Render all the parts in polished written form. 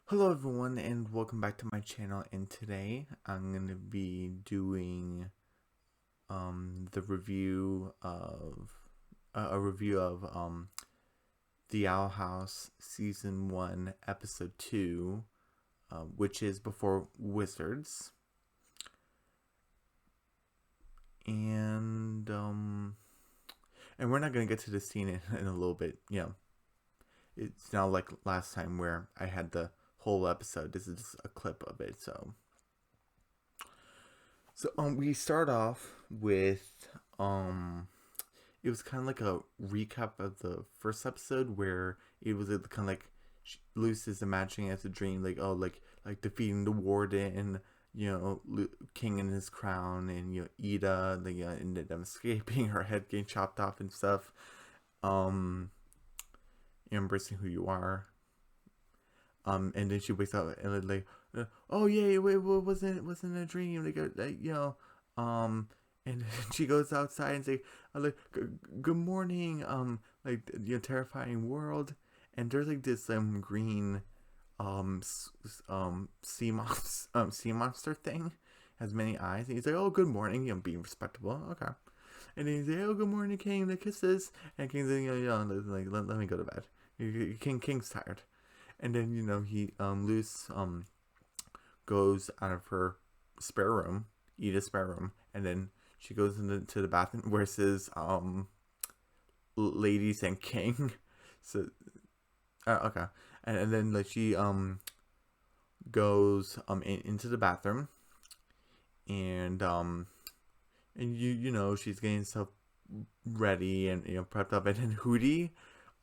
Hello everyone and welcome back to my channel, and today I'm going to be doing the review of a review of The Owl House Season 1 Episode 2, which is Before Wizards. And we're not going to get to the scene in a little bit. It's not like last time where I had the whole episode. This is just a clip of it. So we start off with it was kind of like a recap of the first episode where it was kind of like Luce is imagining as a dream, like like defeating the warden, King in his crown, and Ida, ended up escaping, her head getting chopped off and stuff. Um, Embracing who you are. And then she wakes up and oh yeah, wait, wasn't a dream, and she goes outside and say, good morning, terrifying world, and there's like this green sea monster thing, has many eyes, and he's like, oh, good morning, being respectable, okay, and then he's like, oh, good morning, King, the kisses, and King's like, let me go to bed. King's tired. And then he Luce goes out of her spare room, Edith's spare room, and then she goes into the bathroom where it says ladies and king. So okay, and then like she goes into the bathroom, and she's getting stuff ready and prepped up, and then Hootie,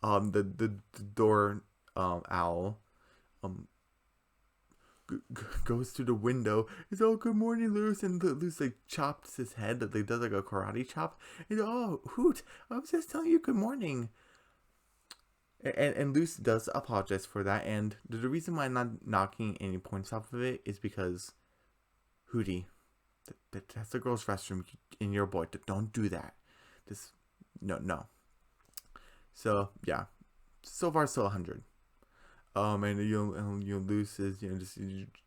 the door owl, um goes to the window. He's, oh, good morning, Luce, and Luce like chops his head, like does like a karate chop. He's, oh, Hoot, I was just telling you good morning. And Luce does apologize for that, and the reason why I'm not knocking any points off of it is because Hootie, that's the girl's restroom, in your boy. Don't do that. This, no. So yeah, so far still 100. And Luce is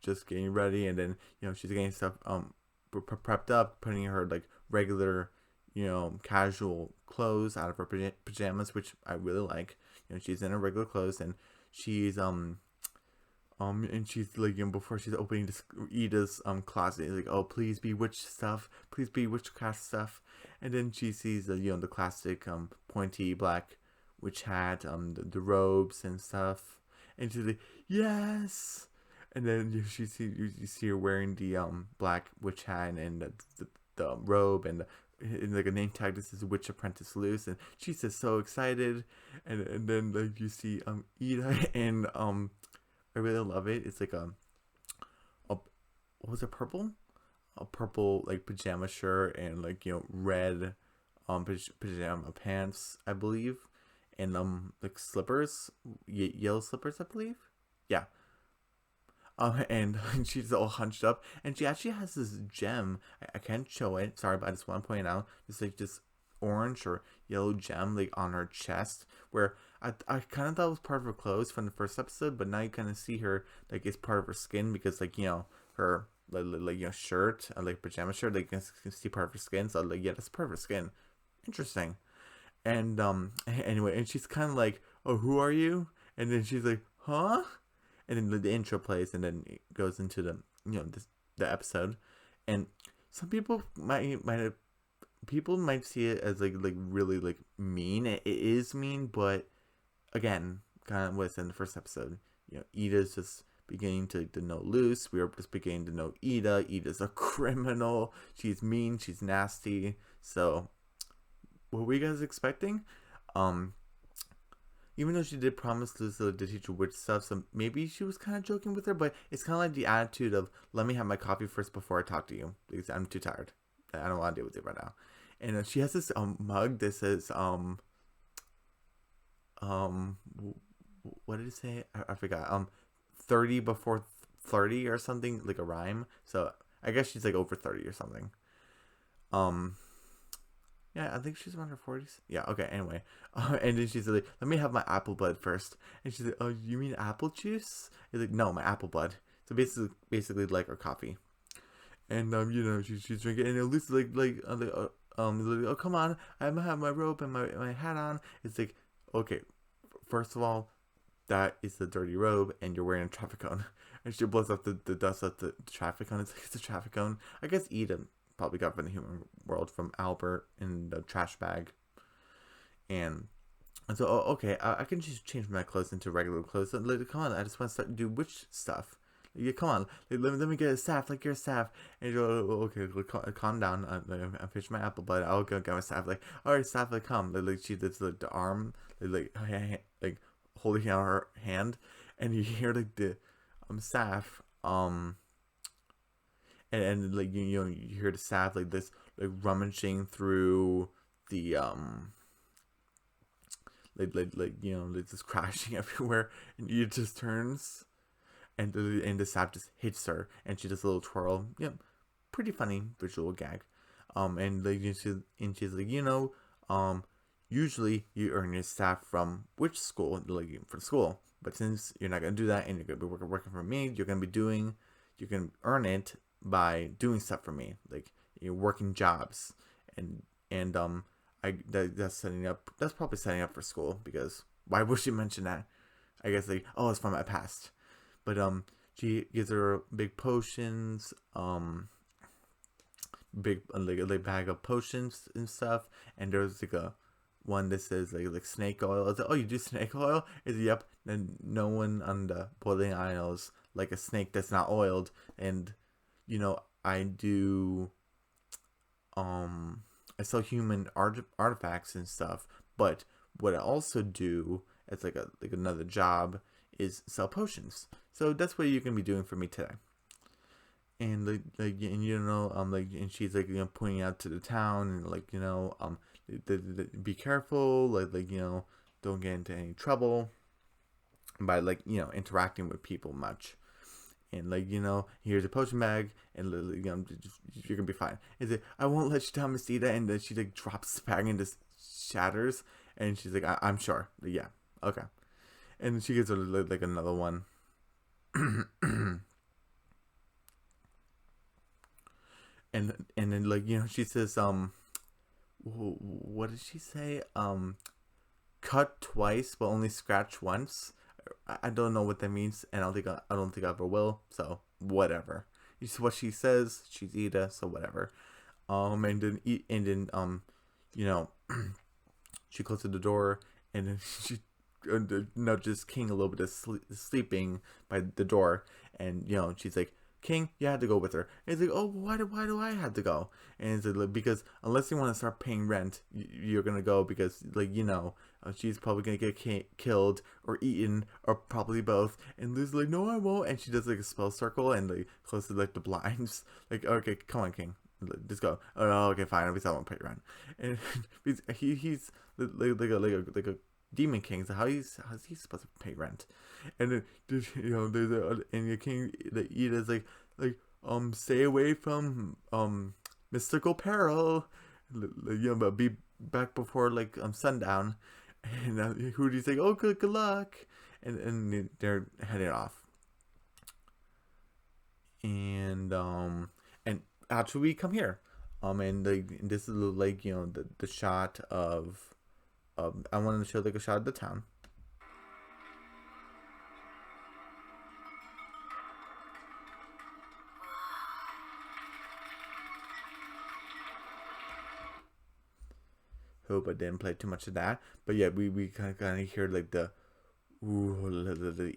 just getting ready, and then she's getting stuff prepped up, putting her like regular casual clothes out of her pajamas, which I really like. She's in her regular clothes, and she's and she's like, before she's opening this Ida's closet, like, oh, please be witch stuff, please be witchcraft stuff. And then she sees the classic pointy black witch hat, the robes and stuff, and she's like, yes. And then you see her wearing the black witch hat and the robe, and like a name tag. This is Witch Apprentice Luce, and she's just so excited. And then like you see Ida, and I really love it. It's like a what was it, purple? A purple like pajama shirt, and like red pajama pants, I believe, and like slippers, yellow slippers, I believe. Yeah. And she's all hunched up, and she actually has this gem. I can't show it, sorry, but I just want to point out this like this orange or yellow gem like on her chest, where I kind of thought it was part of her clothes from the first episode, but now you kind of see her like it's part of her skin, because like her shirt, like pajama shirt, like you can see part of her skin. So like, yeah, that's part of her skin. Interesting. And anyway, and she's kind of like, oh, who are you? And then she's like, huh? And then the intro plays, and then it goes into the the episode. And some people might see it as like really like mean. It is mean, but again, kind of what's in the first episode. Ida's just beginning to know Luce. We are just beginning to know Ida. Ida's a criminal. She's mean. She's nasty. So, what were you guys expecting? Um, Even though she did promise Luce to teach her witch stuff, so maybe she was kind of joking with her. But it's kind of like the attitude of, "Let me have my coffee first before I talk to you, because I'm too tired. I don't want to deal with it right now." And she has this mug that says um what did it say? I forgot. 30 before 30 or something, like a rhyme. So I guess she's like over 30 or something. Um Yeah, I think she's around her 40s. Yeah, okay, anyway. And then she's like, let me have my apple blood first. And she's like, oh, you mean apple juice? He's like, no, my apple blood. So basically like her coffee. And, she's drinking, and Lucy's like, oh, come on, I have my robe and my hat on. It's like, okay, first of all, that is the dirty robe, and you're wearing a traffic cone. And she blows up the dust of the traffic cone. It's like, it's a traffic cone. I guess Eden probably got from the human world from Albert in the trash bag. And so, oh, okay, I can just change my clothes into regular clothes. So, like, come on, I just want to start to do witch stuff. Yeah, come on, let me get a staff, like your staff. And you go, oh, okay, calm down. I finished my apple, but I'll go get my staff. Like, all right, staff, like, come. Like she does the arm, like holding out her hand, and you hear like the staff, and like you hear the staff like this, like rummaging through the like just crashing everywhere, and you just turns, and the sap just hits her, and she does a little twirl. Yeah, pretty funny visual gag. And like she's like, usually you earn your staff from which school, like for school, but since you're not gonna do that, and you're gonna be working for me, you can earn it by doing stuff for me, like you're working jobs, and that's probably setting up for school, because why would she mention that? I guess like, oh, it's from my past. But she gives her big potions, big like bag of potions and stuff. And there's like a one that says like snake oil. It's like, oh, you do snake oil? Is yep. And no one on the boiling isles like a snake that's not oiled. And I do I sell human artifacts and stuff. But what I also do as like another job is sell potions. So that's what you can be doing for me today. And and she's like pointing out to the town, and like be careful, don't get into any trouble by interacting with people much. And here's a potion bag, and you're gonna be fine. Is it? I won't let you down, Miss Ida. And then she like drops the bag and just shatters. And she's like, I'm sure. Yeah, okay. And she gives her like another one. and then she says, what did she say? Cut twice but only scratch once. I don't know what that means, and I don't think I ever will. So whatever. It's what she says. She's Ida, so whatever. And then she closes the door, and then she nudges King a little bit of sleeping by the door, and she's like, King, you had to go with her. And he's like, oh, why do I have to go? And it's like, because unless you want to start paying rent, you're gonna go, because she's probably gonna get killed or eaten or probably both. And Lou's like, no, I won't. And she does like a spell circle and like closes like the blinds. Like, okay, come on, King, just go. Oh, okay, fine. At least I won't pay rent. And he's like a demon king. So how's he supposed to pay rent? And then there's and the king, the Ida's like stay away from mystical peril, but be back before sundown. And Hooty's like, oh, good luck, and they're heading off. And actually we come here, and this is the shot of I wanted to show a shot of the town. Hope I didn't play too much of that, but yeah, we kind of hear the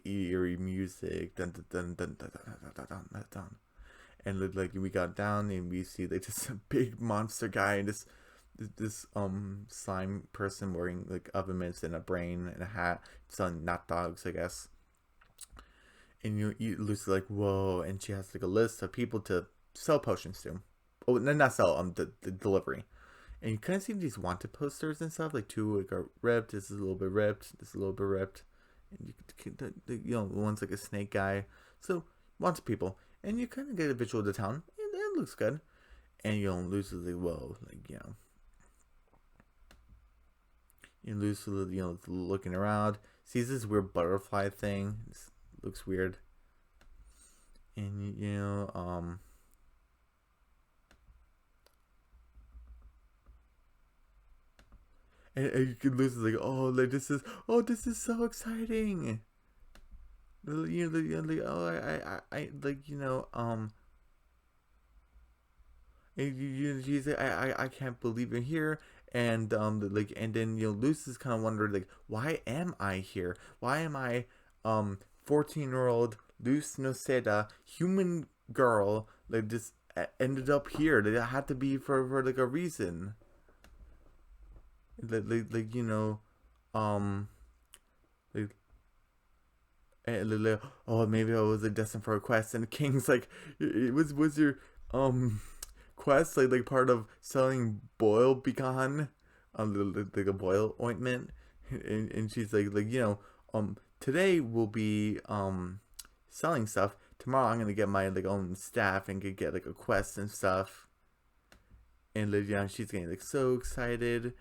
eerie music, dun dun dun dun dun dun dun dun dun, and we got down and we see just a big monster guy, and this slime person wearing oven mitts and a brain and a hat, selling not dogs, I guess. And Lucy's like, whoa, and she has a list of people to sell potions to. Oh, not sell, the delivery. And you kind of see these wanted posters and stuff. Two are ripped. This is a little bit ripped. This is a little bit ripped. And one's like a snake guy. So wanted people, and you kind of get a visual of the town. And it looks good. And Lucy's like, whoa, And Lucy, looking around, sees this weird butterfly thing. It looks weird. And and you can Lucy's like, this is so exciting. And she's like, I can't believe you're here. And and then Lucy's kind of wondered, like, why am I here? Why am I 14-year-old Luz Noceda, human girl, like, just ended up here? Like, that had to be for like a reason. Like um like, oh, maybe I was like destined for a quest. And the King's like, was your quest like part of selling boil beacon, like a boil ointment? And she's like today we'll be selling stuff. Tomorrow I'm gonna get my like own staff and get like a quest and stuff. And she's getting like so excited.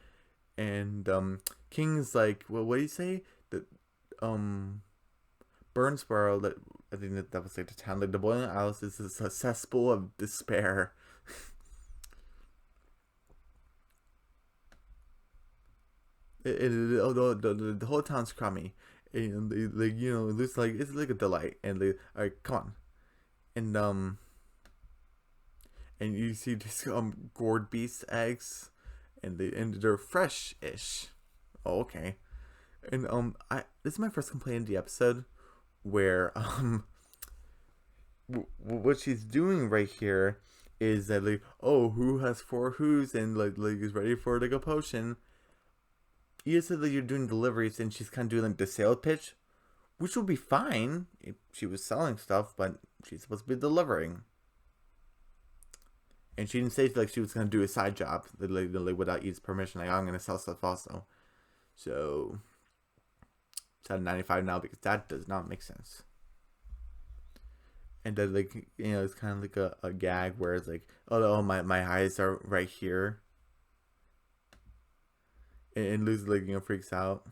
And King's like, well, what do you say? That Burnsboro, that I think that was like the town, like the Boiling Isles is a cesspool of despair. The whole town's crummy, and it's like a delight, and they like, come on, and you see these gourd beast eggs, and they're fresh-ish. Oh, okay. And I this is my first complaint in the episode, where what she's doing right here is that, like, oh, who has 4 who's and like is ready for like a potion. You said that you're doing deliveries, and she's kind of doing like the sales pitch, which would be fine if she was selling stuff, but she's supposed to be delivering. And she didn't say like she was gonna do a side job, like without Eve's permission. Like, I'm gonna sell stuff also. So it's at 95 now, because that does not make sense. And then, like, it's kind of like a gag where it's like, oh, my eyes are right here. And Luz, like, freaks out.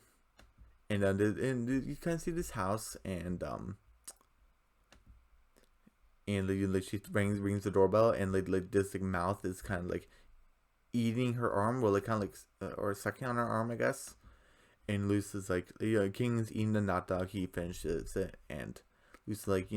And you kind of see this house, and like she rings the doorbell, and like this like mouth is kind of like eating her arm, or like kind of like or sucking on her arm, I guess. And Luz is like, King's eating the hot dog, he finishes it, and Luz is like,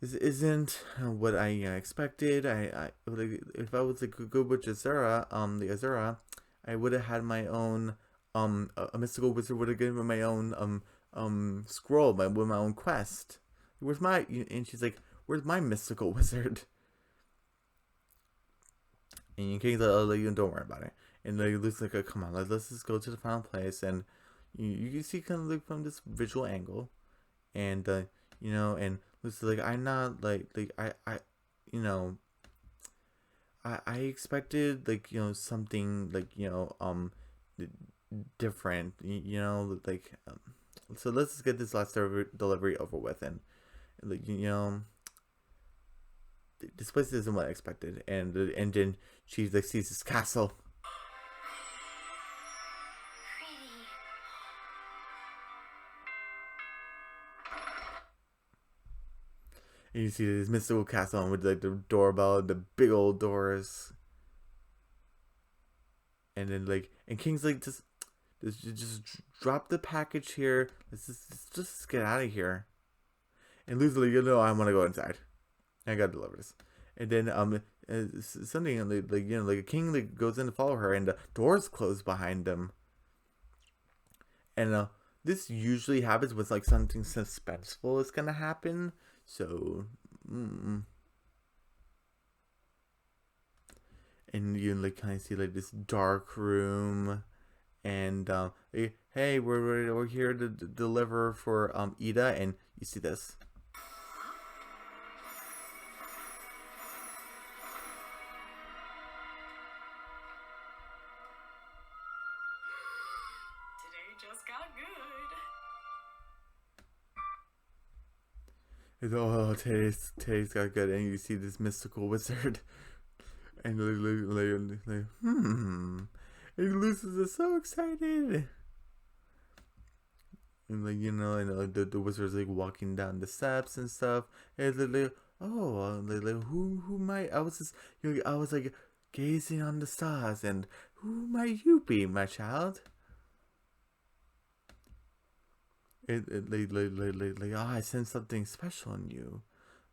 this isn't what I expected. I like, if I was like good with Azura, the Azura, I would have had my own a mystical wizard would have given me my own scroll, with my own quest. Where's my, and she's like, where's my mystical wizard? And King's like, oh, don't worry about it. And like Luke's like, oh, come on, let's just go to the final place. And you can see kind of like from this visual angle, and and Luke's like, I'm not like I expected like something like different, like so let's just get this last delivery over with. And like this place isn't what I expected. And then she like sees this castle. And you see this mystical castle with like the doorbell, the big old doors. And then like, and King's like, just drop the package here. Let's just get out of here. And Lucy's like, I want to go inside. I gotta deliver this. And then something like a king like goes in to follow her, and the doors close behind them. And this usually happens when like something suspenseful is gonna happen. So, and you like kind of see like this dark room, and hey, we're here to deliver for Ida, and you see this. It's, oh, today's got good, and you see this mystical wizard, and like, And Lucius is so excited. And like and the wizard's like walking down the steps and stuff. And like, oh, like who might I was just I was like gazing on the stars, and who might you be, my child? Like oh, I sense something special in you.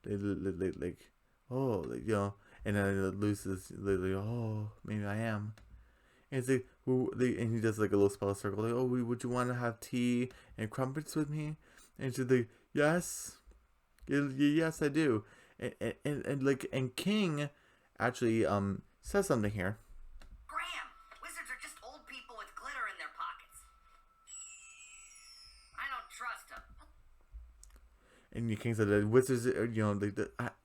Like oh, and then it loses like oh, maybe I am. And it's like, and he does like a little spell circle, like, oh, would you want to have tea and crumpets with me? And she's like, yes, yes, I do. And like, and King actually says something here. Graham, wizards are just old people with glitter in their pockets. I don't trust them. And the King said that wizards,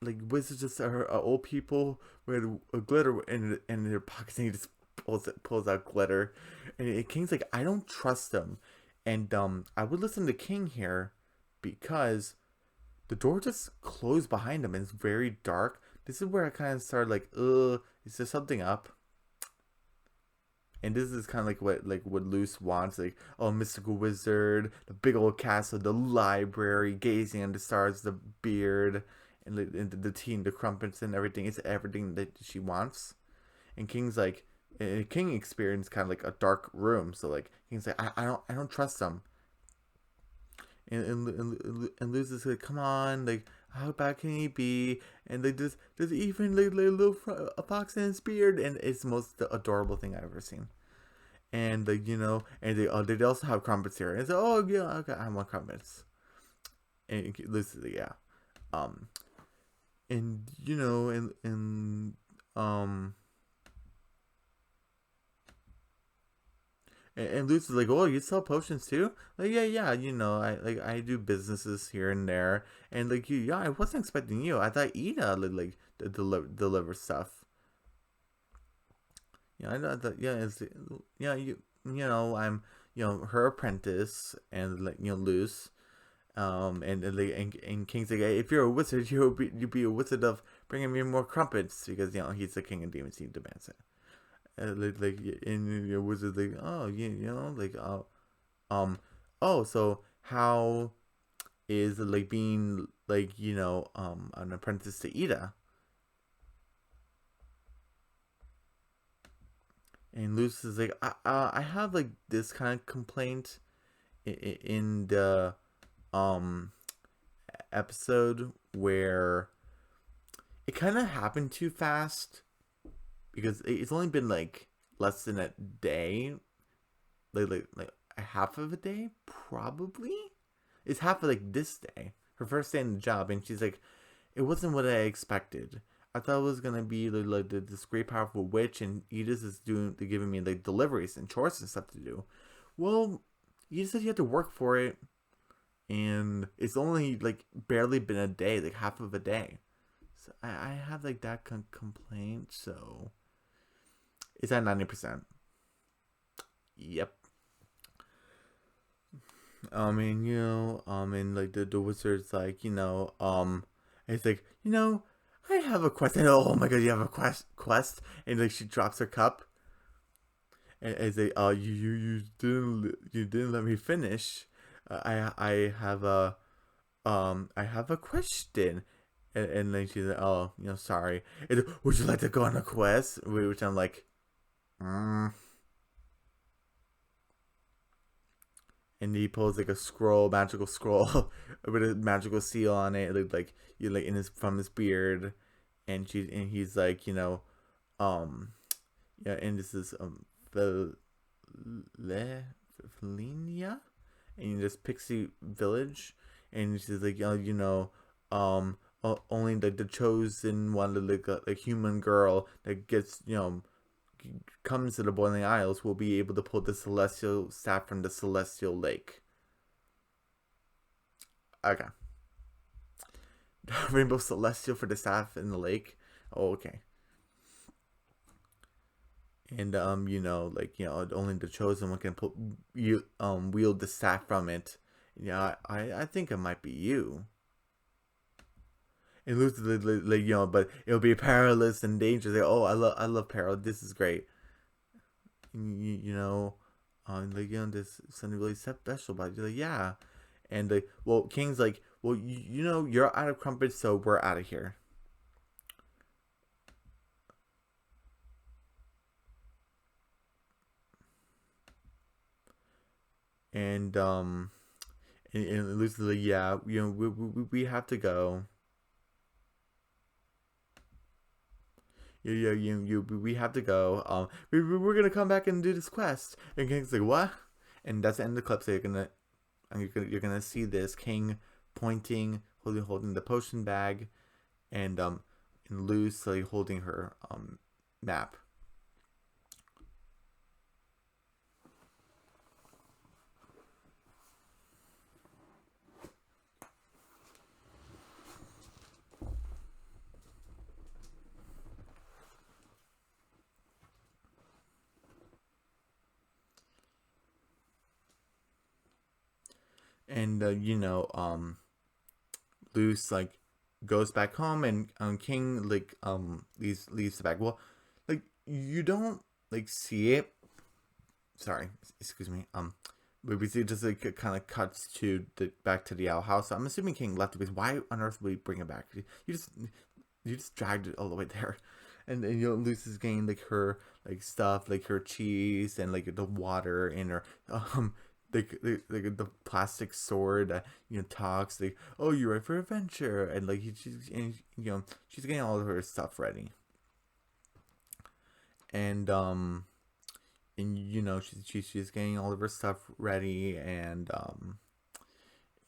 like wizards just are old people with glitter in their pockets, and he just pulls out glitter, and King's like, I don't trust them, and I would listen to King here, because the door just closed behind him and it's very dark. This is where I kind of started like, is there something up? And this is kind of like what Luce wants, like, oh, mystical wizard, the big old castle, the library, gazing on the stars, the beard, and the tea, and the crumpets, and everything. It's everything that she wants. And King's like, King experienced kind of like a dark room, so like King's like, I don't trust them. And Luce is like, come on, like, how bad can he be? And like there's even like little a fox in his beard, and it's the most adorable thing I've ever seen. And like and they also have crumpets here. And it's like, oh yeah, okay, I want crumpets. And Luce is like, yeah, and and Luce is like, oh, you sell potions too? Like, yeah, I do businesses here and there, and like yeah, I wasn't expecting you. I thought Ida like deliver stuff. Yeah, I know that. Yeah, it's I'm her apprentice, and like Luce, and King's like, hey, if you're a wizard, you'll be a wizard of bringing me more crumpets, because he's the king of demons, he demands it. Like in your wizard, like, oh, like oh, so how is like being like an apprentice to Ida? And Luce is like, I have like this kind of complaint in the episode where it kind of happened too fast, because it's only been like less than a day, like a half of a day, probably. It's half of like this day, her first day in the job, and she's like, it wasn't what I expected. I thought it was gonna be like this great powerful witch, and Edith is giving me like deliveries and chores and stuff to do. Well, you said you had to work for it, and it's only like barely been a day, like half of a day. So I have like that complaint. So it's at 90%. Yep. And like the wizard's like, it's like, I have a quest. And oh my god, you have a quest? And like she drops her cup. And it's like, oh, you didn't let me finish. I have a question. And then she's like, oh, sorry. And, would you like to go on a quest? Which I'm like, And he pulls like a magical scroll, with a magical seal on it. It looked like in from his beard, and he's like, yeah, and this is Felinia, and this pixie village, and she's like, only the chosen one, like a human girl that gets comes to the Boiling Isles will be able to pull the celestial staff from the celestial lake. Okay. Rainbow celestial for the staff in the lake. Oh, okay. And only the chosen one can wield the staff from it. Yeah, I think it might be you. And lose but it'll be perilous and dangerous. Like, oh, I love peril. This is great. you know, like, you know, there's something really special about it. You're like, yeah. And like, well, King's like, well, you know, you're out of crumpets, so we're out of here. And and Lucy's like, yeah, you know, we have to go. We have to go. We're gonna come back and do this quest. And King's like, what? And that's the end of the clip. So you're gonna see this King pointing, holding the potion bag, and Lucy holding her map. And you know, Luce like goes back home, and King like leaves the bag. Well, like you don't like see it. Sorry, excuse me. But we see it just like it kind of cuts to the back to the owl house. So I'm assuming King left it because why on earth would he bring it back? You just dragged it all the way there. And you know, Luce is getting like her like stuff, like her cheese and like the water in her like the plastic sword that, you know, talks like, oh, you're ready for adventure, and like she's getting all of her stuff ready. And you know, she's getting all of her stuff ready, and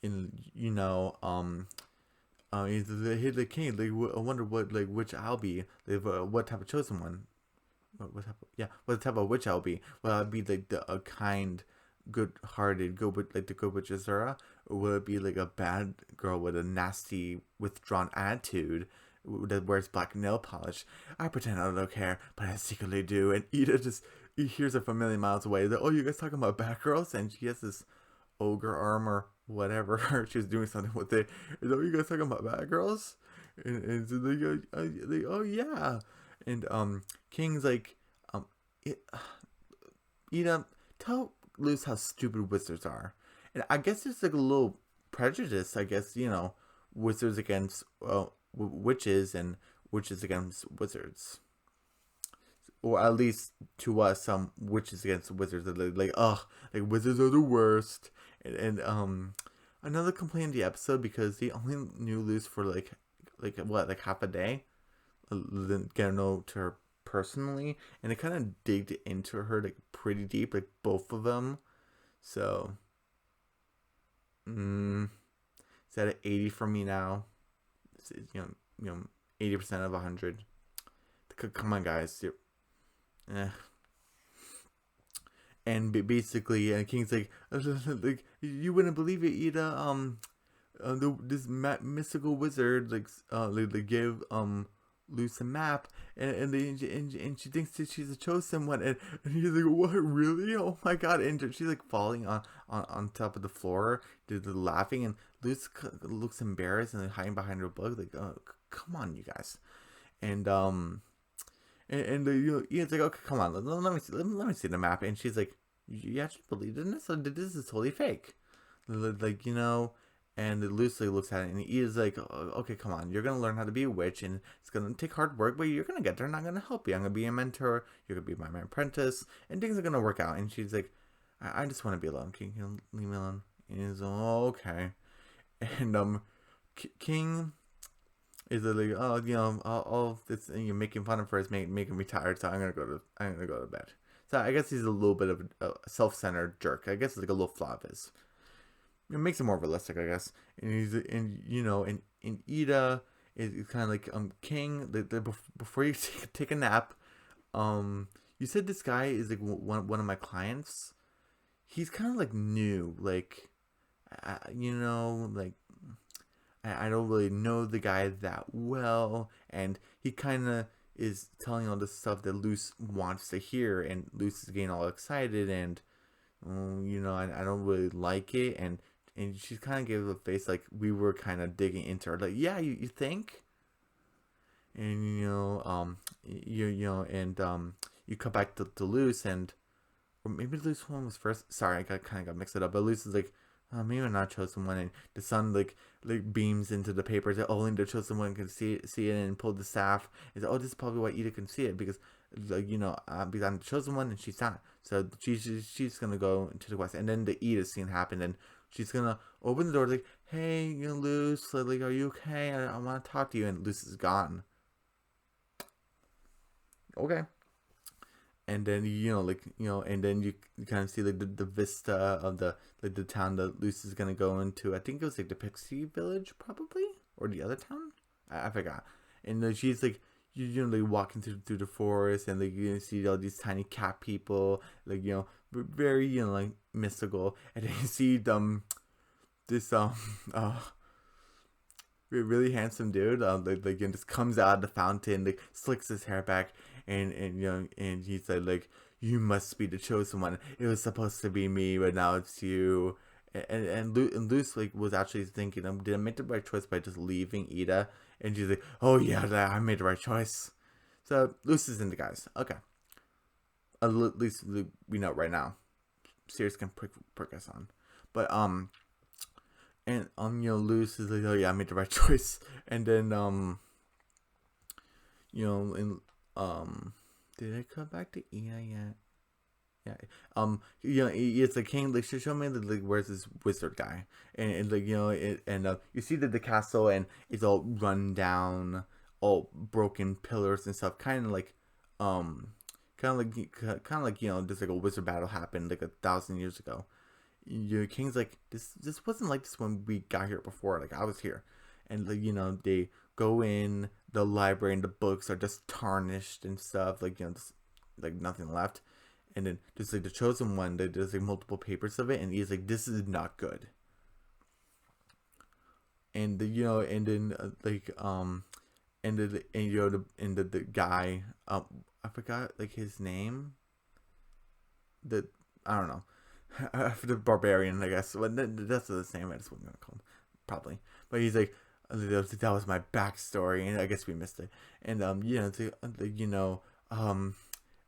you know, he's the king. Like, I wonder what, like, which I'll be. Like, what type of chosen one? What type of, yeah? What type of witch I'll be? Will I be like a kind, good-hearted, good with like the good witch Azura, or will it be like a bad girl with a nasty, withdrawn attitude that wears black nail polish? I pretend I don't care, but I secretly do. And Ida just he hears it from a million miles away. That, oh, you guys talking about Batgirls? And she has this ogre arm or whatever. She was doing something with it. And, oh, you guys talking about Batgirls? And so they go, oh yeah. And King's like, it, Ida, tell Luce how stupid wizards are. And I guess it's like a little prejudice. I guess, you know, wizards against witches and witches against wizards, or at least to us, some witches against wizards are like, ugh, like wizards are the worst. And another complaint in the episode, because he only knew Luce for like what, like half a day, didn't get to know her personally, and it kind of digged into her like pretty deep, like both of them. So, is that an 80 for me now? It's, you know, 80% of 100. Come on, guys. Eh. And basically, King's like you wouldn't believe it, Ida. This mystical wizard like gave Luce a map, and she thinks that she's a chosen one, and he's like, what, really? Oh my god! And she's like falling on top of the floor, laughing, and Luce looks embarrassed and hiding behind her book, like, oh, come on, you guys. And you know, Ian's like, okay, come on, let me see the map. And she's like, you actually believe in this? Or this is totally fake. Like, you know, and loosely looks at it, and Ian's like, okay, come on, you're gonna learn how to be a witch, and it's gonna take hard work, but you're gonna get there, and I'm gonna help you. I'm gonna be a mentor, you're gonna be my apprentice, and things are gonna work out. And she's like, I just want to be alone. Can you leave me alone? And he's like, oh, okay. And King is like, oh, you know, all this, and you're making fun of her is making me tired, so I'm gonna go to bed. So I guess he's a little bit of a self-centered jerk. I guess it's like a little flaw of his. It makes it more realistic, I guess. And and Ida is kind of like King. Before you take a nap, you said this guy is like one of my clients. He's kind of like new, like, you know, like, I don't really know the guy that well, and he kind of is telling all this stuff that Luce wants to hear, and Luce is getting all excited, and you know, I don't really like it, and she kind of gave a face like we were kind of digging into her, like, yeah, you think, and you know, you know, and you come back to Luce, and or maybe the Luce one was first. Sorry, I kind of got mixed it up. But Luce is like, oh, maybe I'm not chosen one, and the sun like beams into the papers that only the chosen one can see it, and pull the staff. And oh, this is probably why Ida can see it because like because I'm the chosen one and she's not. So she's gonna go into the quest, and then the Ida scene happened, and she's gonna open the door like, hey, Luce, like, are you okay? I want to talk to you, and Luce is gone. Okay. And then and then you kind of see like the vista of the town that Luce is gonna go into. I think it was like the Pixie Village, probably, or the other town. I forgot. And then she's like, like walking through the forest, and like you see all these tiny cat people, like very like mystical. And then you see this really handsome dude, just comes out of the fountain, like slicks his hair back, and and he said like, you must be the chosen one. It was supposed to be me, but now it's you. And Luce like was actually thinking, did I make the right choice by just leaving Ida? And she's like, oh yeah, I made the right choice. So Luce is into guys. Okay, at least we know right now. Sirius can prick us on, but and Luce is like, oh yeah, I made the right choice. And then did I come back to Ina yet? Yeah. It's like King. Like, show me like where's this wizard guy? And like you see that the castle and it's all run down, all broken pillars and stuff. Kind of like just like a wizard battle happened like 1,000 years ago. King's like, this wasn't like this when we got here before. Like, I was here, and like they go in the library and the books are just tarnished and stuff. Like just like nothing left. And then just like the chosen one, there's like multiple papers of it, and he's like, this is not good. And and then the guy, I forgot like his name. I don't know. For the barbarian, I guess. Well, that's the same. I just wasn't gonna call him, probably. But he's like, that was my backstory, and I guess we missed it. And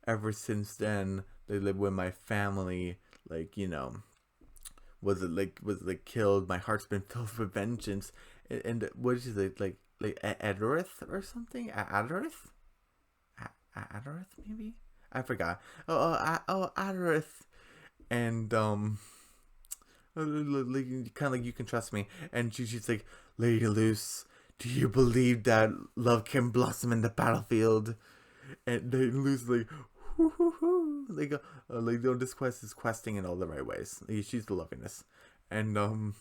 ever since then, they live with my family. Like was killed. My heart's been filled with vengeance. And what is it like Adorith or something? Adorith? Adorith maybe? I forgot. Adorith. And kind of like, you can trust me. And she's like, Lady Luce, do you believe that love can blossom in the battlefield? And then Luce like, like this quest is questing in all the right ways. She's loving this. And and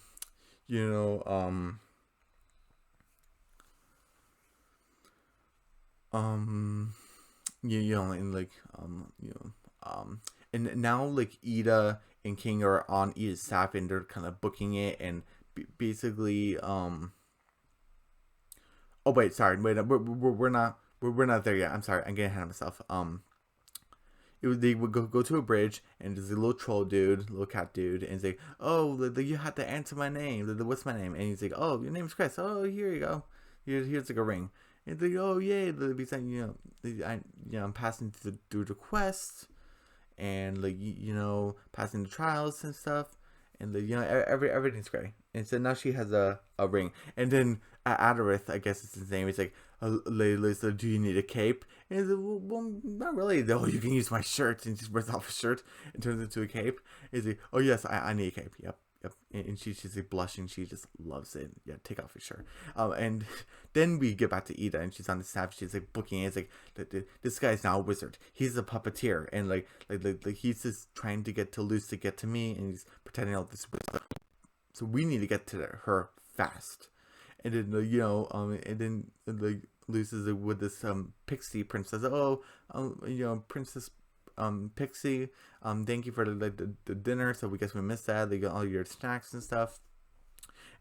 and now like Ida and King are on Ida's staff, and they're kind of booking it, and basically oh wait, sorry, we're not there yet. I'm sorry, I'm getting ahead of myself. They would go to a bridge, and there's a little troll dude, little cat dude, and he's like, oh, you have to answer my name. What's my name? And he's like, oh, your name's Chris. Oh, here you go. Here's like a ring. And they go, oh yay, I'm passing through the quest, and like passing the trials and stuff, and everything's great. And so now she has a ring. And then Adorith, I guess it's his name, he's like, Lady Lisa, do you need a cape? And he's like, well, not really. Oh, you can use my shirt. And he just rips off his shirt and turns it into a cape. And he's like, oh yes, I need a cape. Yep. And she's like blushing. She just loves it. Yeah, take off your shirt. And then we get back to Ida, and she's on the staff. She's like booking it. It's like, this guy's now a wizard. He's a puppeteer, and like he's just trying to get to Luce to get to me, and he's pretending all this wisdom. So we need to get to her fast. And then and then like Luce is with this pixie princess. Oh, Princess Pixie, thank you for the dinner. So we guess we missed that. They got all your snacks and stuff.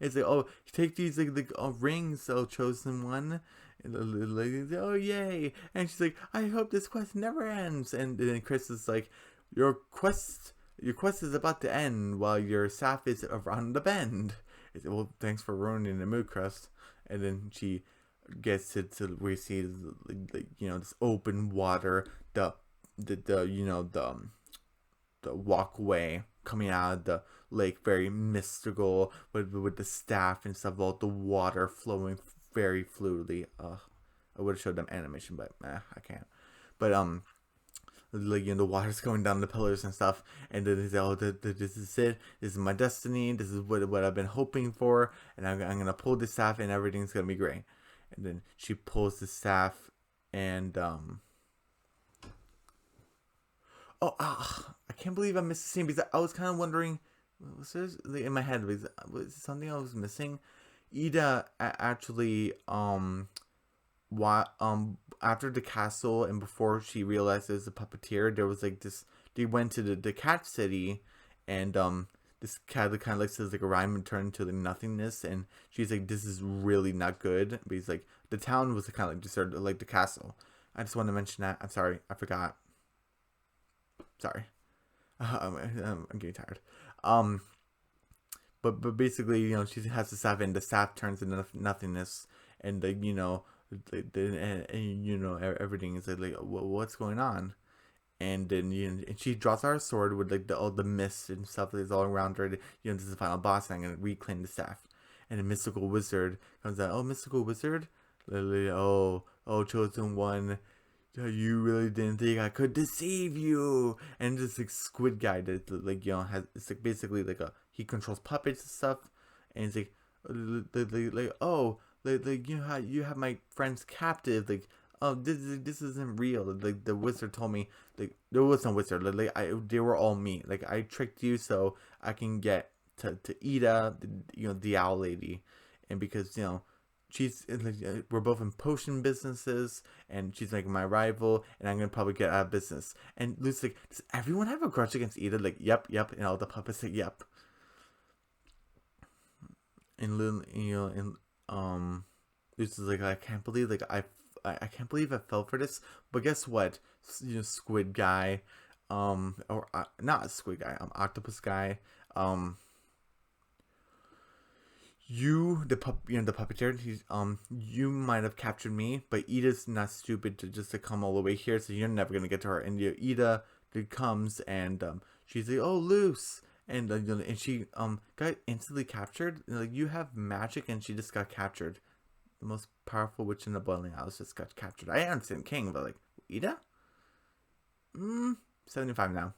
It's like, oh, take these like rings, so chosen one. And the lady, oh yay! And she's like, I hope this quest never ends. And then Chris is like, your quest is about to end while your staff is around the bend. It's, well, thanks for ruining the mood, Chris. And then she gets to where you see this open water, the the walkway coming out of the lake, very mystical with the staff and stuff, all the water flowing very fluidly. I would have showed them animation, but I can't. But like, the water's going down the pillars and stuff, and then they say, "Oh, this is it. This is my destiny. This is what I've been hoping for, and I'm gonna pull the staff, and everything's gonna be great." And then she pulls the staff, and I can't believe I missed the scene, because I was kind of wondering, was there, like, in my head, was something I was missing? Ida actually after the castle and before she realized it was a puppeteer, there was like this. They went to the cat city, and this cat kind of like says like a rhyme and turned to the nothingness, and she's like, "This is really not good." Because like the town was kind of like deserted, like the castle. I just want to mention that. I'm sorry, I forgot. Sorry, I'm getting tired. But basically, she has the staff, and the staff turns into nothingness, and like everything is like what's going on, and then and she draws out her sword with like all the mist and stuff that's all around her. This is the final boss, and I'm gonna reclaim the staff. And a mystical wizard comes out. "Oh, mystical wizard, literally, oh, chosen one. You really didn't think I could deceive you?" And this like squid guy that like has, it's like basically like he controls puppets and stuff, and it's like oh, like you have my friends captive, like, "Oh, this isn't real." Like the wizard told me, like, there was no wizard, like they were all me, like I tricked you so I can get to Ida, the owl lady, and because she's like, we're both in potion businesses, and she's like my rival, and I'm gonna probably get out of business. And Lucy's like, "Does everyone have a grudge against Ida?" Like, yep, and all the puppets say yep. And Lucy's like, "I can't believe like I can't believe I fell for this." But guess what? Squid guy, or not squid guy, octopus guy, the puppeteer, you might have captured me, but Ida's not stupid to just to come all the way here, so you're never gonna get to her. And Ida comes, and she's like, "Oh, loose," and and she got instantly captured. Like, you have magic, and she just got captured. The most powerful witch in the Boiling Isles just got captured. I understand King, but like, Ida, 75 now.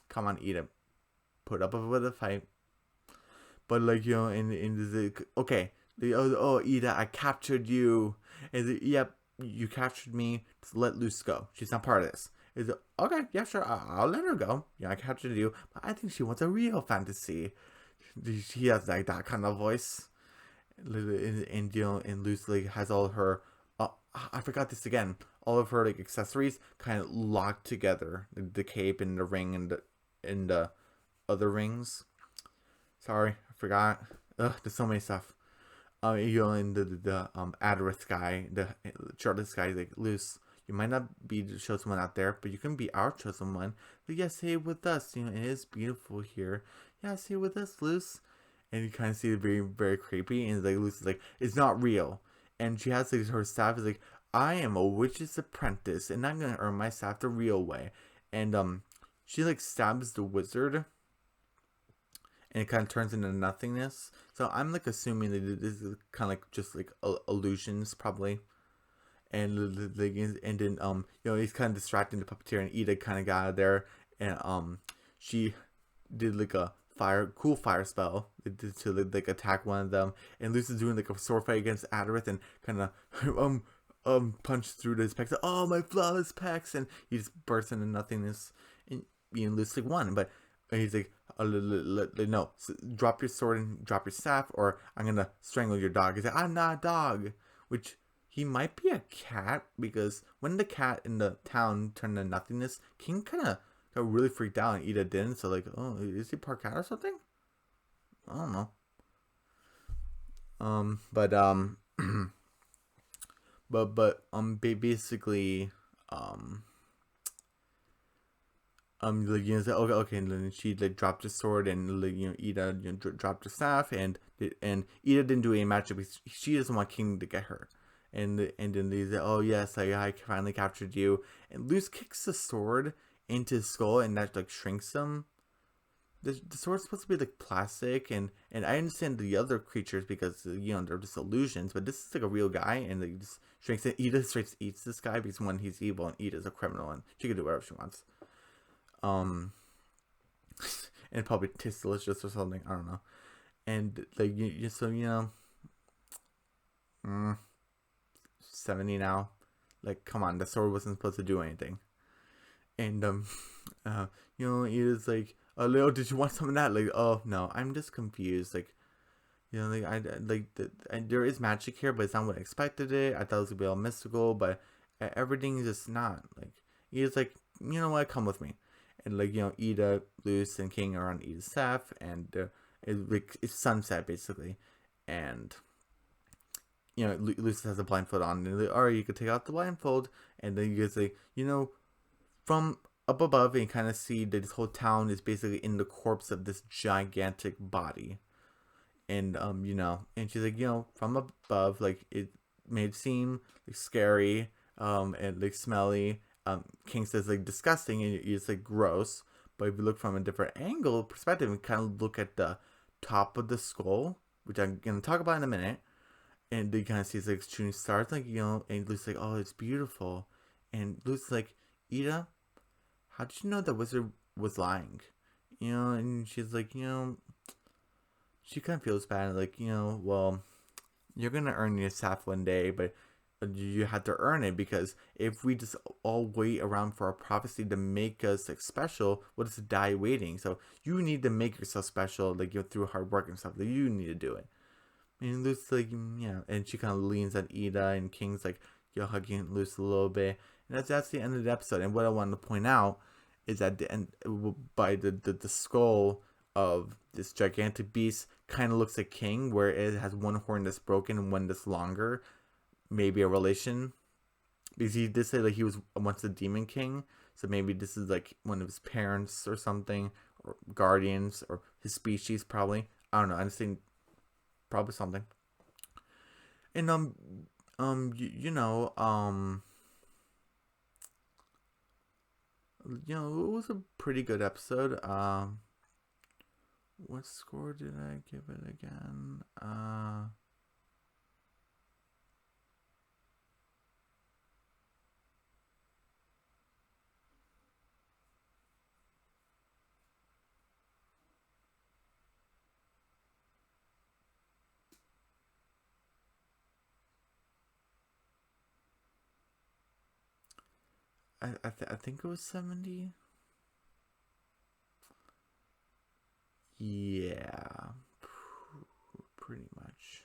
Come on, Ida, put up with a fight. But like, in the okay, Ida, I captured you, and yep, you captured me. Just let Luce go. She's not part of this. Is it okay? Yeah, sure. I'll let her go. Yeah, I captured you, but I think she wants a real fantasy. She has like that kind of voice, and Luce like has all her. I forgot this again. All of her like accessories kind of locked together, the cape and the ring and the other rings. Sorry, I forgot. There's so many stuff. And the Adarith guy, the shirtless guy, like, "Luce, you might not be the chosen one out there, but you can be our chosen one. But yeah, stay with us. It is beautiful here. Yeah, stay with us, Luce." And you kind of see it very, very creepy. And like, Luce is like, "It's not real." And she has like her staff is like, "I am a witch's apprentice, and I'm gonna earn my staff the real way." And she like stabs the wizard, and it kind of turns into nothingness. So I'm like assuming that this is kind of like just like illusions, probably. And then he's kind of distracting the puppeteer, and Ida kind of got out of there, and she did like a cool fire spell to like attack one of them, and Luce is doing like a sword fight against Adarith, and kind of punch through his pecs. "Oh, my flawless pecs!" And he just bursts into nothingness, and Luce like won, but he's like, "No, drop your sword and drop your staff, or I'm gonna strangle your dog." He's like, "I'm not a dog," which he might be a cat, because when the cat in the town turned to nothingness, King kind of got really freaked out, and Ida didn't. So like, oh, is he part cat or something? I don't know. Basically, like, say, okay, and then she like dropped the sword, and like, Ida dropped the staff, and Ida didn't do any magic because she doesn't want King to get her. And then they say, "Oh yes, I finally captured you." And Luce kicks the sword, into his skull, and that like shrinks him. The sword's supposed to be like plastic, and I understand the other creatures because they're just illusions, but this is like a real guy, and they just shrinks it. Ida straight eats this guy because one, he's evil, and Ida's a criminal, and she can do whatever she wants. And probably tastes delicious or something. I don't know. And like so 70 now. Like, come on, the sword wasn't supposed to do anything. And Ida's like, oh, Leo, did you want some of that? Like, oh no, I'm just confused. Like, there is magic here, but it's not what I expected it. I thought it was gonna be all mystical, but everything is just not. Like, Ida's like, you know what, come with me. And like, Ida, Luz, and King are on Ida's staff, and it's sunset basically, and Luz has a blindfold on, and like, all right, you could take out the blindfold, and then you guys like, from up above, and you kind of see that this whole town is basically in the corpse of this gigantic body, and and she's like, from above, like it may seem like scary, and like smelly. King says like disgusting, and it's like gross. But if you look from a different angle perspective and kind of look at the top of the skull, which I'm gonna talk about in a minute, and you kind of see like shooting stars, like and Lucy's like, oh, it's beautiful, and Lucy's like, Ida, how did you know the wizard was lying? And she's like, she kind of feels bad, like, well, you're gonna earn your staff one day, but you had to earn it, because if we just all wait around for a prophecy to make us like special, we'll just die waiting. So you need to make yourself special, like through hard work and stuff. Like, you need to do it. And Lucy's like, yeah, and she kind of leans on Ida, and King's like, hugging Lucy a little bit, and that's the end of the episode. And what I wanted to point out is that the end, by the skull of this gigantic beast kind of looks like King, where it has one horn that's broken and one that's longer. Maybe a relation, because he did say like he was once a demon king, so maybe this is like one of his parents or something, or guardians, or his species, probably. I don't know. I'm just saying, probably something. And it was a pretty good episode. What score did I give it again? I think it was 70. Yeah, pretty much.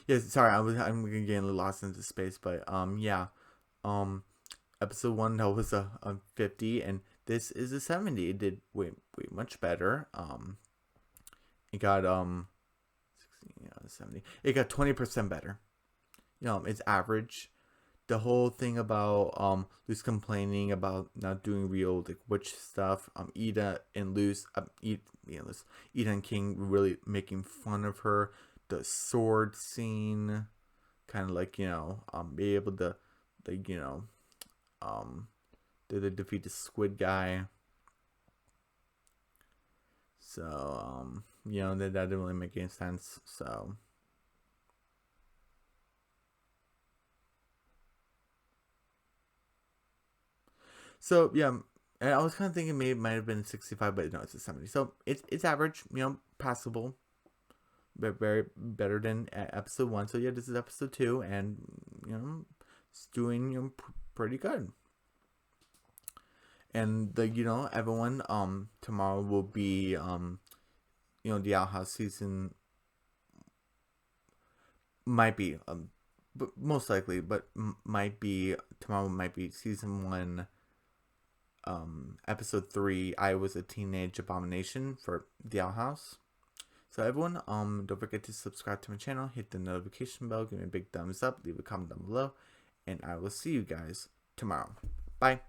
Yeah, sorry, I'm getting a little lost into space, but yeah, episode 1, that was a 50, and this is a 70. It did way much better. It got 16, 70. It got 20% better. It's average. The whole thing about Luz complaining about not doing real like witch stuff, Ida and Luz, Ida and King really making fun of her. The sword scene, kind of like be able to like they defeat the squid guy. So that didn't really make any sense. So yeah, and I was kind of thinking maybe it might have been 65, but no, it's a 70. So it's average, passable, but very better than episode 1. So yeah, this is episode 2, and it's doing pretty good. And everyone, tomorrow will be the Owl House season might be but most likely, but might be tomorrow, might be season 1. Episode 3, I Was a Teenage Abomination for the Owl House. So everyone, don't forget to subscribe to my channel, hit the notification bell, give me a big thumbs up, leave a comment down below, and I will see you guys tomorrow. Bye.